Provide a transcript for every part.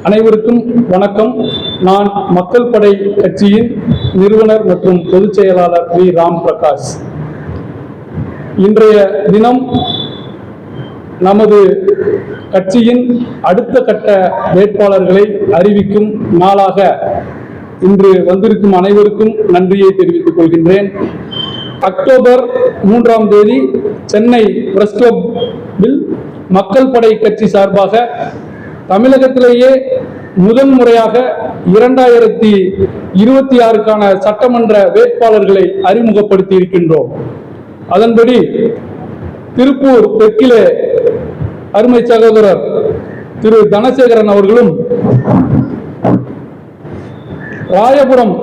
அனைவருக்கும் வணக்கம். நான் மக்கள் படை கட்சியின் நிறுவனர் மற்றும் பொதுச் செயலாளர் வி ராம் பிரகாஷ். இன்றைய தினம் நமது கட்சியின் அடுத்த கட்ட வேட்பாளர்களை அறிவிக்கும் நாளாக இன்று வந்திருக்கும் அனைவருக்கும் நன்றியை தெரிவித்துக் கொள்கின்றேன். அக்டோபர் 3ஆம் தேதி சென்னை பிரஸ் கிளப்பில் மக்கள் படை கட்சி சார்பாக தமிழகத்திலேயே முதன் முறையாக 2026க்கான சட்டமன்ற வேட்பாளர்களை அறிமுகப்படுத்தி இருக்கின்றோம். அதன்படி திருப்பூர் தெற்கிலே அருமை சகோதரர் திரு தனசேகரன் அவர்களும், ராயபுரம்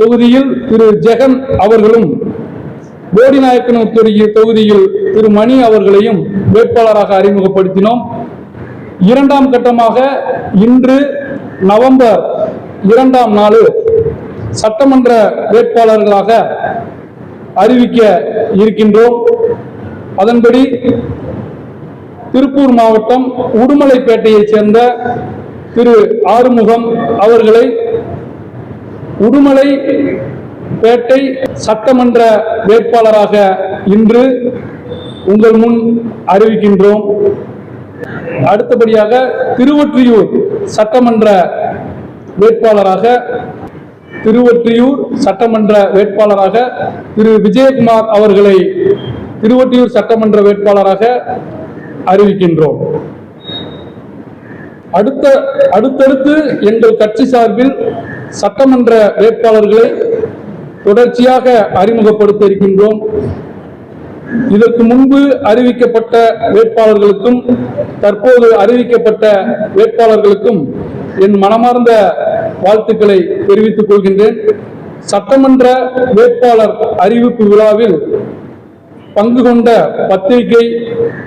தொகுதியில் திரு ஜெகன் அவர்களும், போடிநாயக்கனூர் தொகுதியில் திரு மணி அவர்களையும் வேட்பாளராக அறிமுகப்படுத்தினோம். இரண்டாம் கட்டமாக இன்று நவம்பர் 2ஆம் நாள் சட்டமன்ற வேட்பாளர்களாக அறிவிக்க இருக்கின்றோம். அதன்படி திருப்பூர் மாவட்டம் உடுமலைப்பேட்டையைச் சேர்ந்த திரு ஆறுமுகம் அவர்களை உடுமலைப்பேட்டை சட்டமன்ற வேட்பாளராக இன்று உங்கள் முன் அறிவிக்கின்றோம். அடுத்தபடியாக திருவொற்றியூர் சட்டமன்ற வேட்பாளராக திரு விஜயகுமார் அவர்களை திருவொற்றியூர் சட்டமன்ற வேட்பாளராக அறிவிக்கின்றோம். அடுத்தடுத்து எங்கள் கட்சி சார்பில் சட்டமன்ற வேட்பாளர்களை தொடர்ச்சியாக அறிமுகப்படுத்த இருக்கின்றோம். இதற்கு முன்பு அறிவிக்கப்பட்ட வேட்பாளர்களுக்கும் தற்போது அறிவிக்கப்பட்ட வேட்பாளர்களுக்கும் என் மனமார்ந்த வாழ்த்துக்களை தெரிவித்துக் கொள்கின்றேன். சட்டமன்ற வேட்பாளர் அறிவிப்பு விழாவில் பங்கு கொண்ட பத்திரிகை,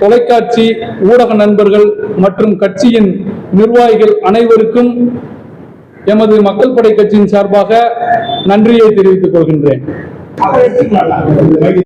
தொலைக்காட்சி, ஊடக நண்பர்கள் மற்றும் கட்சியின் நிர்வாகிகள் அனைவருக்கும் எமது மக்கள் படை கட்சியின் சார்பாக நன்றியை தெரிவித்துக் கொள்கின்றேன்.